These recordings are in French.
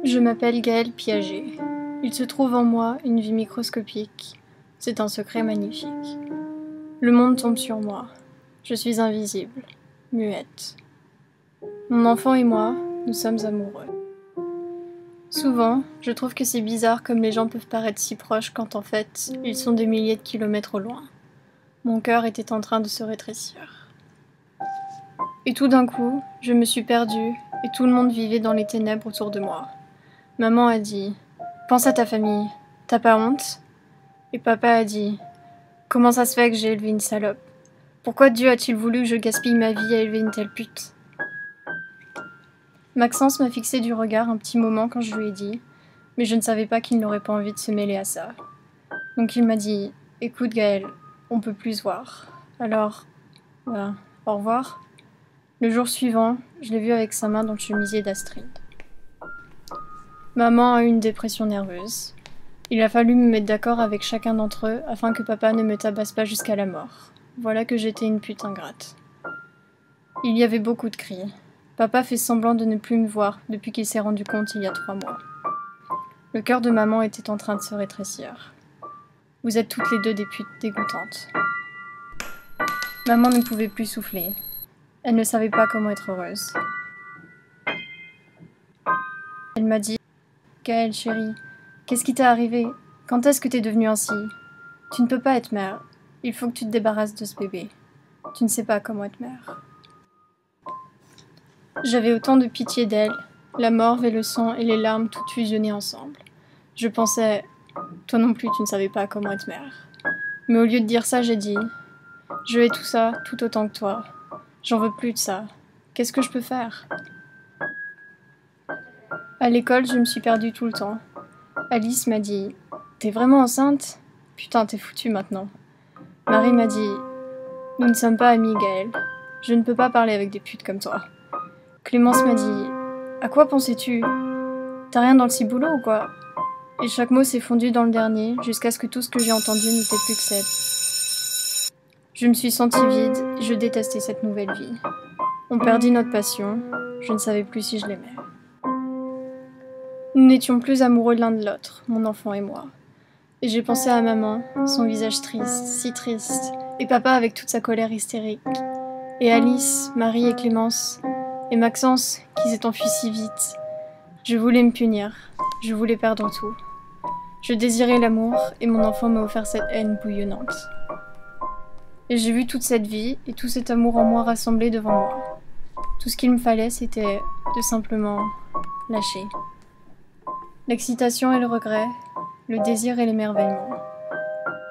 Je m'appelle Gaëlle Piaget. Il se trouve en moi une vie microscopique. C'est un secret magnifique. Le monde tombe sur moi. Je suis invisible, muette. Mon enfant et moi, nous sommes amoureux. Souvent, je trouve que c'est bizarre comme les gens peuvent paraître si proches quand en fait, ils sont des milliers de kilomètres au loin. Mon cœur était en train de se rétrécir. Et tout d'un coup, je me suis perdue et tout le monde vivait dans les ténèbres autour de moi. Maman a dit « Pense à ta famille, t'as pas honte ?» Et papa a dit « Comment ça se fait que j'ai élevé une salope? Pourquoi Dieu a-t-il voulu que je gaspille ma vie à élever une telle pute ?» Maxence m'a fixé du regard un petit moment quand je lui ai dit, mais je ne savais pas qu'il n'aurait pas envie de se mêler à ça. Donc il m'a dit « Écoute Gaëlle, on peut plus se voir. Alors, au revoir. » Le jour suivant, je l'ai vu avec sa main dans le chemisier d'Astrid. Maman a eu une dépression nerveuse. Il a fallu me mettre d'accord avec chacun d'entre eux afin que papa ne me tabasse pas jusqu'à la mort. Voilà que j'étais une pute ingrate. Il y avait beaucoup de cris. Papa fait semblant de ne plus me voir depuis qu'il s'est rendu compte il y a 3 mois. Le cœur de maman était en train de se rétrécir. Vous êtes toutes les deux des putes dégoûtantes. Maman ne pouvait plus souffler. Elle ne savait pas comment être heureuse. Elle m'a dit « Gaëlle, chérie, qu'est-ce qui t'est arrivé? Quand est-ce que t'es devenue ainsi? Tu ne peux pas être mère. Il faut que tu te débarrasses de ce bébé. Tu ne sais pas comment être mère. » J'avais autant de pitié d'elle, la morve et le sang et les larmes toutes fusionnées ensemble. Je pensais « Toi non plus, tu ne savais pas comment être mère. » Mais au lieu de dire ça, j'ai dit « Je hais tout ça tout autant que toi. J'en veux plus de ça. Qu'est-ce que je peux faire? » À l'école, je me suis perdue tout le temps. Alice m'a dit « T'es vraiment enceinte? Putain, t'es foutue maintenant. » Marie m'a dit « Nous ne sommes pas amies, Gaëlle. Je ne peux pas parler avec des putes comme toi. » Clémence m'a dit « À quoi pensais-tu? T'as rien dans le ciboulot ou quoi ?» Et chaque mot s'est fondu dans le dernier, jusqu'à ce que tout ce que j'ai entendu n'était plus que cette. Je me suis sentie vide et je détestais cette nouvelle vie. On perdit notre passion, je ne savais plus si je l'aimais. Nous n'étions plus amoureux l'un de l'autre, mon enfant et moi. Et j'ai pensé à maman, son visage triste, si triste, et papa avec toute sa colère hystérique, et Alice, Marie et Clémence, et Maxence qui s'est enfui si vite. Je voulais me punir, je voulais perdre tout. Je désirais l'amour, et mon enfant m'a offert cette haine bouillonnante. Et j'ai vu toute cette vie, et tout cet amour en moi rassemblé devant moi. Tout ce qu'il me fallait, c'était de simplement lâcher. L'excitation et le regret, le désir et l'émerveillement.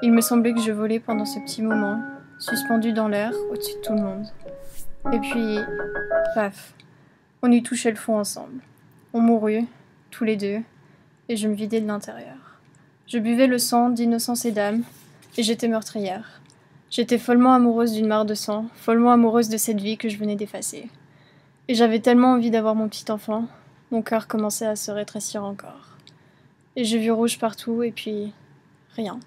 Il me semblait que je volais pendant ce petit moment, suspendu dans l'air, au-dessus de tout le monde. Et puis, paf, on y touchait le fond ensemble. On mourut, tous les deux, et je me vidais de l'intérieur. Je buvais le sang d'innocence et d'âme, et j'étais meurtrière. J'étais follement amoureuse d'une mare de sang, follement amoureuse de cette vie que je venais d'effacer. Et j'avais tellement envie d'avoir mon petit enfant, mon cœur commençait à se rétrécir encore. Et j'ai vu rouge partout, et puis rien.